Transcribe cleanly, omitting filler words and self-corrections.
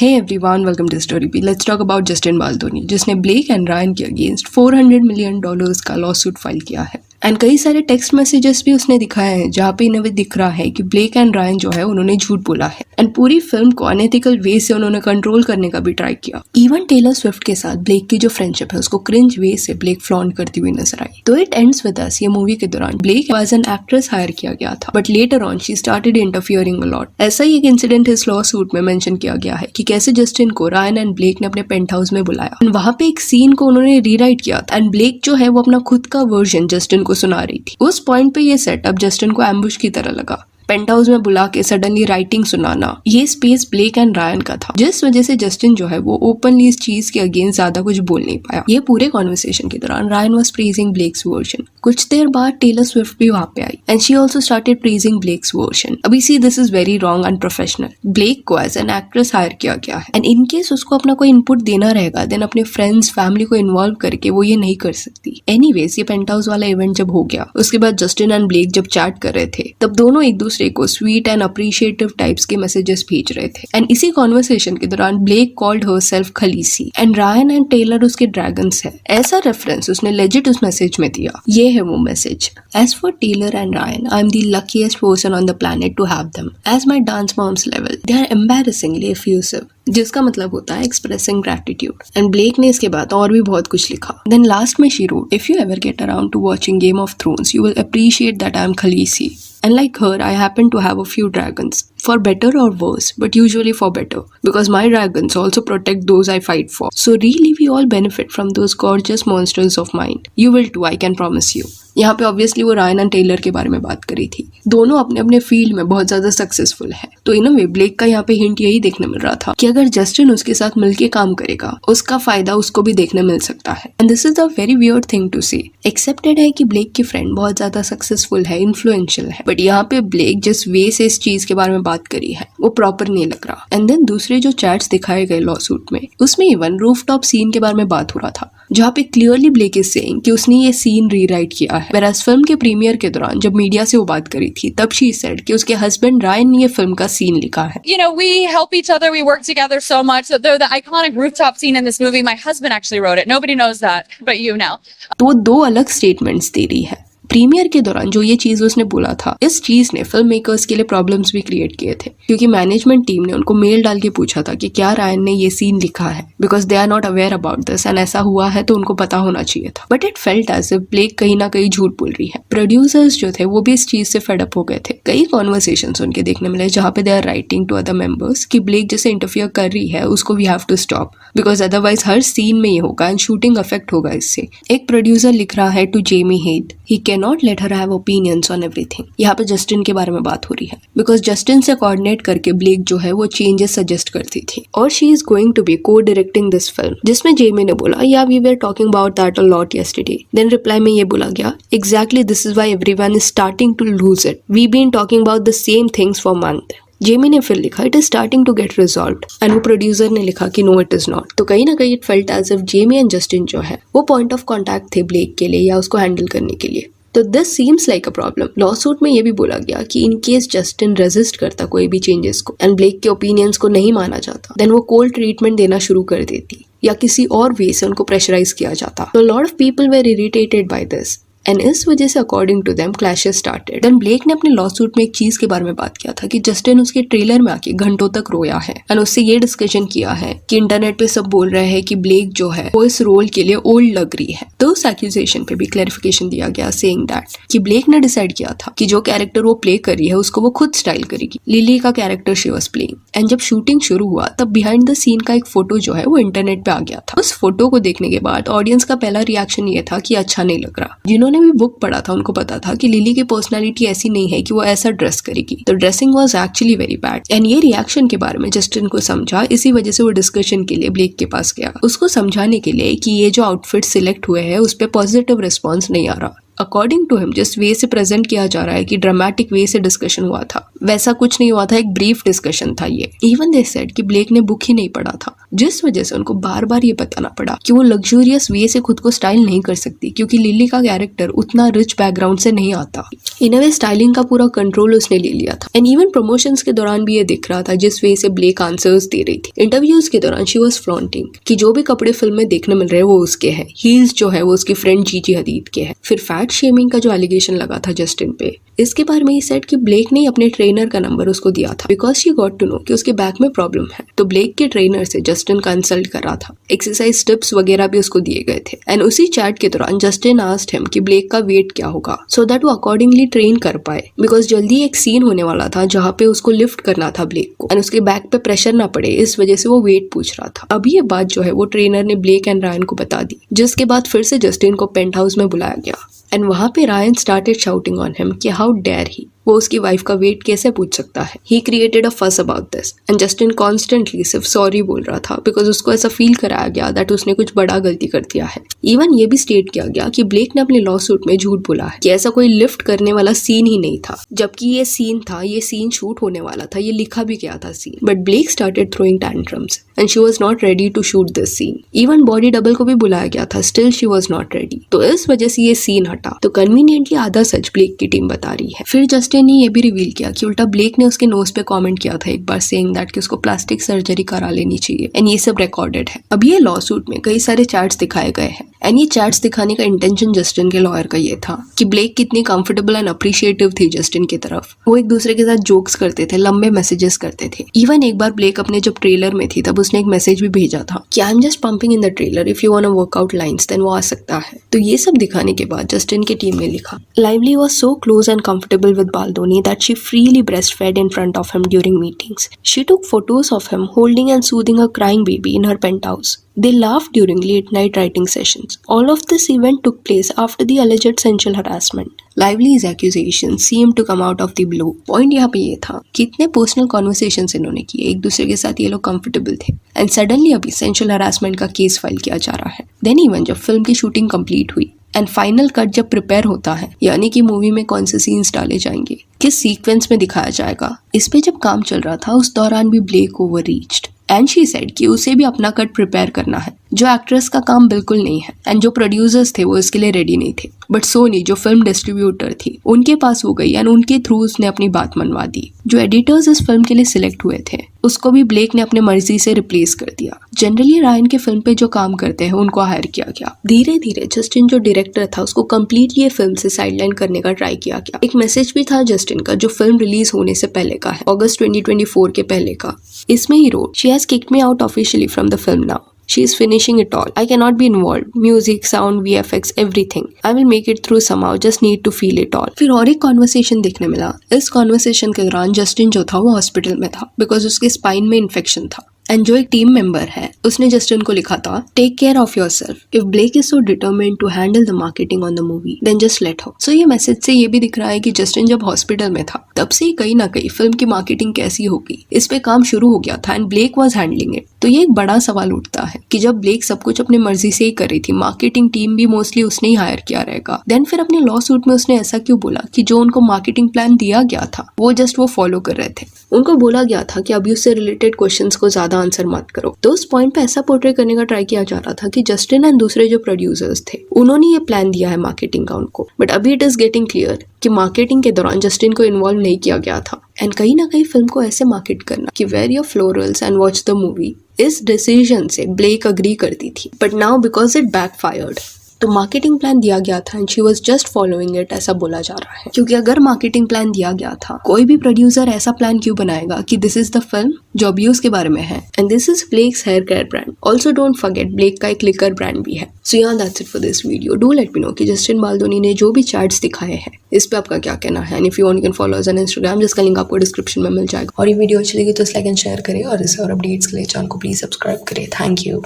Hey everyone, welcome to Story P. Let's talk about Justin Baldoni, जिसने Blake and Ryan के against $400 million का law suit file किया है। And कई सारे टेक्स्ट मैसेजेस भी उसने दिखाए हैं जहाँ पे इन्हें दिख रहा है कि ब्लेक एंड रायन जो है उन्होंने झूठ बोला है एंड पूरी फिल्म को अनएथिकल वे से उन्होंने कंट्रोल करने का भी ट्राई किया। इवन टेलर स्विफ्ट के साथ ब्लेक की जो फ्रेंडशिप है उसको क्रिंज वे से ब्लेक फ्लॉन्ट करती हुई नजर आई। तो इट एंड्स विद अस, ये मूवी के दौरान Blake as an actress hire किया गया था, but later on she started interfering a lot. ऐसा ही एक इंसिडेंट इस लॉ सूट में मेंशन किया गया है कि कैसे जस्टिन को रायन एंड ब्लेक ने अपने पेंट हाउस में बुलाया एंड वहां पे एक सीन को उन्होंने रीराइट किया था एंड ब्लेक जो है वो अपना खुद का वर्जन जस्टिन को सुना रही थी। उस पॉइंट पे ये सेटअप जस्टिन को एम्बुश की तरह लगा। पेंट हाउस में बुला के सडनली राइटिंग सुनाना, ये स्पेस ब्लेक एंड रायन का था, जिस वजह से जस्टिन जो है वो ओपनली इस चीज के अगेंस्ट ज्यादा कुछ बोल नहीं पाया। ये पूरे कॉन्वर्सेशन के दौरान Ryan was praising Blake's version. कुछ देर बाद टेलर स्विफ्ट भी वहां पे आई and she also started praising Blake's version. अभी see this is very wrong and professional. Blake को एज एन एक्ट्रेस हायर किया गया है एंड इन केस उसको अपना कोई इनपुट देना रहेगा देन अपने फ्रेंड्स फैमिली को इन्वॉल्व करके वो ये नहीं कर सकती। एनीवेज ये पेंट हाउस वाला इवेंट जब हो गया उसके बाद जस्टिन एंड ब्लेक जब चैट कर रहे थे तब दोनों एक दूसरे को स्वीट एंड अप्रिशिएटिव टाइप्स के मैसेजेस भेज रहे थे एंड इसी कॉन्वर्सेशन के दौरान Blake called herself Khaleesi and Ryan and Taylor उसके ड्रैगन्स है। ऐसा रेफरेंस उसने लेजिट उस मैसेज में दिया। ये है वो message. As for Taylor and Ryan, I am the luckiest person on the planet to have them. As my dance moms level, they are embarrassingly effusive. जिसका मतलब होता है एक्सप्रेसिंग ग्रेटिट्यूड। एंड ब्लेक ने इसके बाद और भी बहुत कुछ लिखा। देन लास्ट में she wrote, if you ever get around two watching game of thrones you will appreciate that I am Khaleesi and like her I happen to have a few dragons, for better or worse, but usually for better, because my dragons also protect those I fight for, so really we all benefit from those gorgeous monsters of mine. You will too, I can promise you. यहाँ पे obviously वो Ryan and Taylor के बारे में बात करी थी। दोनों अपने अपने फील्ड में बहुत ज्यादा सक्सेसफुल है। तो इन अ वे ब्लेक का यहाँ पे हिंट यही देखने मिल रहा था कि अगर जस्टिन उसके साथ मिलके काम करेगा उसका फायदा उसको भी देखने मिल सकता है। And this is a very weird thing to say. Accepted है कि ब्लेक की फ्रेंड बहुत ज्यादा सक्सेसफुल है, इन्फ्लुएंशियल है, बट यहाँ पे ब्लेक जिस वे से इस चीज के बारे में बात करी है वो प्रॉपर नहीं लग रहा। एंड देन दूसरे जो चैट्स दिखाए गए लॉ सूट में उसमें इवन रूफ टॉप सीन के बारे में बात हो रहा था जहाँ पे क्लियरली ब्लेक इज सेइंग कि उसने ये सीन रीराइट किया है। वेराज फिल्म के प्रीमियर के दौरान जब मीडिया से वो बात करी थी तब शी सेड कि उसके हस्बैंड रायन ने ये फिल्म का सीन लिखा है। You know, we help each other, we work together so much that the iconic rooftop scene in this movie, my husband actually wrote it. Nobody knows that but you now. तो वो दो अलग statements दे रही है। Premiere के दौरान जो ये चीज उसने बोला था, इस चीज ने फिल्म मेकर्स के लिए प्रॉब्लम्स भी क्रिएट किए थे क्योंकि मैनेजमेंट टीम ने उनको मेल डाल के पूछा था कि क्या रायन ने ये सीन लिखा है, because they are not aware about this and ऐसा हुआ है तो उनको पता होना चाहिए था। But it felt as if Blake कहीं ना कहीं झूठ बोल रही है। प्रोड्यूसर्स जो थे वो भी इस चीज से फेड अप हो गए थे। कई कॉन्वर्सेशंस उनके देखने मिले जहाँ पे they are writing to other members कि ब्लेक जैसे इंटरफियर कर रही है उसको we have to stop because otherwise हर सीन में ये होगा एंड शूटिंग अफेक्ट होगा इससे। एक प्रोड्यूसर लिख रहा है to Jamie Heath, he can not let her have opinions on everything. यहाँ पे जस्टिन के बारे में बात हो रही है बिकॉज जस्टिन से कोऑर्डिनेट करके ब्लेक जो है वो चेंजेस सजेस्ट करती थी और she is going to be codirecting this film, जिसमें जेमी ने बोला yeah we were talking about that a lot yesterday. Then reply में ये बोला गया exactly this is why everyone is starting to lose it, we been talking about the same things for month. Jamie ने फिर लिखा it is starting to get resolved and वो producer ने लिखा कि नो इट इज नॉट। तो कहीं ना कहीं it felt as if Jamie and Justin जो है वो पॉइंट ऑफ कॉन्टैक्ट थे ब्लेक के लिए या उसको हैंडल करने के लिए। तो this seems like a problem. Lawsuit में ये भी बोला गया कि इन केस जस्टिन रेजिस्ट करता कोई भी चेंजेस को एंड ब्लेक के ओपिनियंस को नहीं माना जाता देन वो कोल्ड ट्रीटमेंट देना शुरू कर देती या किसी और वे से उनको प्रेशराइज किया जाता। तो lot of people were irritated by this and इस वजह से according to them clashes started. Then Blake ने अपने लॉ सूट में एक चीज के बारे में बात किया था कि जस्टिन उसके ट्रेलर में आके घंटों तक रोया है एंड उससे ये डिस्कशन किया है कि इंटरनेट पे सब बोल रहे हैं कि ब्लेक जो है वो इस रोल के लिए ओल्ड लग रही है। तो उस एक्यूजेशन पे भी क्लैरिफिकेशन दिया गया सेइंग दैट कि ब्लेक ने डिसाइड किया था कि जो कैरेक्टर वो प्ले कर रही है उसको वो खुद स्टाइल करेगी। लिली का character she was playing and जब शूटिंग शुरू हुआ तब बिहाइंड द सीन का एक फोटो जो है वो इंटरनेट पे आ गया था। उस फोटो को देखने के बाद ऑडियंस का पहला रिएक्शन ये था कि अच्छा नहीं लग रहा। जिन्होंने भी बुक पढ़ा था उनको पता था कि लिली की पर्सनालिटी ऐसी नहीं है कि वो ऐसा ड्रेस करेगी। तो dressing was actually very bad and ये रिएक्शन के बारे में जस्टिन को समझा, इसी वजह से वो डिस्कशन के लिए ब्लेक के पास गया उसको समझाने के लिए कि ये जो आउटफिट सिलेक्ट हुए हैं उस पर पॉजिटिव रिस्पॉन्स नहीं आ रहा। अकॉर्डिंग टू हिम जिस वे से प्रेजेंट किया जा रहा है कि ड्रामेटिक वे से डिस्कशन हुआ था वैसा कुछ नहीं हुआ था, एक ब्रीफ डिस्कशन था ये। इवन दे सेड कि ब्लेक ने बुक ही नहीं पढ़ा था जिस वजह से उनको बार बार ये बताना पड़ा कि वो लग्जूरियस वे से खुद को स्टाइल नहीं कर सकती क्योंकि लिली का कैरेक्टर उतना रिच बैकग्राउंड से नहीं आता। इन अ वे स्टाइलिंग का पूरा कंट्रोल उसने ले लिया था। एंड इवन प्रमोशंस के दौरान भी ये दिख रहा था जिस वे से ब्लेक आंसर्स दे रही थी। इंटरव्यूज के दौरान शी वाज फ्लॉन्टिंग कि जो भी कपड़े फिल्म में देखने मिल रहे हैं वो उसके हैं, हील्स जो है वो उसकी फ्रेंड जीजी हदीद के हैं। फिर फैट शेमिंग का जो एलिगेशन लगा था जस्टिन पे, इसके बारे में ही सेड कि ब्लेक ने अपने ट्रेनर का नंबर उसको दिया था because she got to know कि उसके बैक में प्रॉब्लम है। तो ब्लेक के ट्रेनर से जस्टिन कंसल्ट कर रहा था, एक्सरसाइज टिप्स वगैरह भी उसको दिए गए थे। एंड उसी चैट के दौरान जस्टिन आस्क्ड हिम कि ब्लेक का वेट क्या होगा सो दैट वो अकॉर्डिंगली ट्रेन कर पाए बिकॉज जल्दी एक सीन होने वाला था जहाँ पे उसको लिफ्ट करना था ब्लेक को एंड उसके बैक पे प्रेशर ना पड़े, इस वजह से वो वेट पूछ रहा था। अभी ये बात जो है वो ट्रेनर ने ब्लेक एंड रायन को बता दी, जिसके बाद फिर से जस्टिन को पेंट हाउस में बुलाया गया एंड वहां पे Ryan started shouting on him कि हाउ डेयर ही, वो उसकी वाइफ का वेट कैसे पूछ सकता है। ही क्रिएटेड अ फस about this and Justin constantly सिर्फ सॉरी बोल रहा था बिकॉज उसको ऐसा फील कराया गया दैट उसने कुछ बड़ा गलती कर दिया है। इवन ये भी स्टेट किया गया कि ब्लेक ने अपने लॉ सूट में झूठ बोला है कि ऐसा कोई लिफ्ट करने वाला सीन ही नहीं था, जबकि ये सीन था, ये सीन शूट होने वाला था, ये लिखा भी गया था scene. But Blake started throwing tantrums and she was not ready to shoot this scene. Even body double को भी बुलाया गया था, still she was not ready. तो इस वजह से ये सीन हटा। तो कन्वीनियंटली आधा सच ब्लेक की टीम बता रही है। फिर जस्टिन ने ये भी रिवील किया कि उल्टा ब्लेक ने उसके नोज पे कमेंट किया था एक बार सेइंग दैट कि उसको प्लास्टिक सर्जरी करा लेनी चाहिए एंड ये सब रिकॉर्डेड है। अब ये लॉ सूट में कई सारे चैट्स दिखाए गए हैं एंड ये चैट्स दिखाने का इंटेंशन जस्टिन के लॉयर का ये था कि ब्लेक कितनी कंफर्टेबल एंड अप्रिशिएटिव थी जस्टिन की तरफ। वो एक दूसरे के साथ जोक्स करते थे, लंबे मैसेजेस करते थे। इवन एक बार ब्लेक अपने जब ट्रेलर में थी तब उसने एक मैसेज भी भेजा था कि I am just pumping in the trailer, if you want to work out lines then वो आ सकता है। तो ये सब दिखाने के बाद जस्टिन की टीम ने लिखा, Lively was so close and comfortable with Baldoni that she freely breastfed in front of him during meetings. She took photos of him holding and soothing a crying baby in her penthouse. They laughed during late-night writing sessions. All of this event took place after the alleged sexual harassment. Lively's accusations seemed to come out of the blue. Point यहाँ पे ये था कि इतने personal conversations इन्होंने किए, एक दूसरे के साथ ये लोग कंफर्टेबल थे एंड सडनली अभी सेक्सुअल हरासमेंट का केस फाइल किया जा रहा है। देन इवन जब फिल्म की शूटिंग कंप्लीट हुई एंड फाइनल कट जब प्रिपेयर होता है, यानी कि मूवी में कौन से सीन्स डाले जाएंगे, किस सीक्वेंस में दिखाया जाएगा, इस पे जब काम चल रहा था उस दौरान भी Blake overreached and she said कि उसे भी अपना कट प्रिपेयर करना है, जो एक्ट्रेस का काम बिल्कुल नहीं है। एंड जो प्रोड्यूसर्स थे वो इसके लिए रेडी नहीं थे, बट सोनी जो फिल्म डिस्ट्रीब्यूटर थी उनके पास वो गई एंड उनके थ्रू उसने अपनी बात मनवा दी। जो एडिटर्स इस फिल्म के लिए सिलेक्ट हुए थे उसको भी ब्लेक ने अपने मर्जी से रिप्लेस कर दिया। जनरली रायन के फिल्म पे जो काम करते हैं उनको हायर किया गया। धीरे धीरे जस्टिन जो डायरेक्टर था उसको कम्प्लीटली फिल्म से साइडलाइन करने का ट्राई किया गया। एक मैसेज भी था जस्टिन का जो फिल्म रिलीज होने से पहले का है, अगस्त 2024 के पहले का। इसमें ही रोड, she has kicked me out officially from the film now. She is finishing it all. I cannot be involved. Music, sound, VFX, everything. I will make it through somehow. Just need to feel it all. फिर और एक conversation देखने मिला। इस conversation के दौरान Justin जो था वो हॉस्पिटल में था बिकॉज उसके स्पाइन में इन्फेक्शन था। एंड जो एक टीम मेंबर है उसने जस्टिन को लिखा था, take care of your self. If Blake is so determined to handle the marketing on the movie then just let her. So ये मैसेज से ये भी दिख रहा है कि जस्टिन जब हॉस्पिटल में था तब से ही कहीं ना कहीं फिल्म की मार्केटिंग कैसी होगी इस पे काम शुरू हो गया था and Blake was handling it. तो ये एक बड़ा सवाल उठता है कि जब ब्लेक सब कुछ अपनी मर्जी से ही कर रही थी, मार्केटिंग टीम भी मोस्टली उसने ही हायर किया रहेगा, देन फिर अपने लॉ सूट में उसने ऐसा क्यों बोला कि जो उनको मार्केटिंग प्लान दिया गया था वो फॉलो कर रहे थे। उनको बोला गया था कि अभी उससे रिलेटेड क्वेश्चंस को ज्यादा आंसर मत करो। तो उस पॉइंट पे ऐसा पोर्ट्रे करने का ट्राई किया जा रहा था कि जस्टिन एंड दूसरे जो प्रोड्यूसर्स थे उन्होंने ये प्लान दिया है मार्केटिंग का उनको। बट अभी इट इज गेटिंग क्लियर कि मार्केटिंग के दौरान जस्टिन को इन्वॉल्व नहीं किया गया था। एंड कहीं ना कहीं फिल्म को ऐसे मार्केट करना कि wear your florals and watch the movie, इस डिसीजन से ब्लेक अग्री करती थी। But now because it backfired, तो मार्केटिंग प्लान दिया गया था and she was just following it, ऐसा बोला जा रहा है। क्योंकि अगर मार्केटिंग प्लान दिया गया था, कोई भी प्रोड्यूसर ऐसा प्लान क्यों बनाएगा कि दिस इज द फिल्म जो अभी उसके बारे में है and this is Blake's hair care brand. Also don't forget Blake का एक लिकर ब्रांड भी है। सो यहाँ that's it for this video. Do let me know कि जस्टिन बाल्दोनी ने जो भी चैट्स दिखाए हैं इस पे आपका क्या कहना है। And if you want you can follow us on Instagram, जिसका लिंक आपको डिस्क्रिप्शन में मिल जाएगा। और ये वीडियो अच्छी लगी तो लाइक एंड शेयर करें और इससे और अपडेट्स के लिए चैनल को प्लीज सब्सक्राइब करें। Thank you.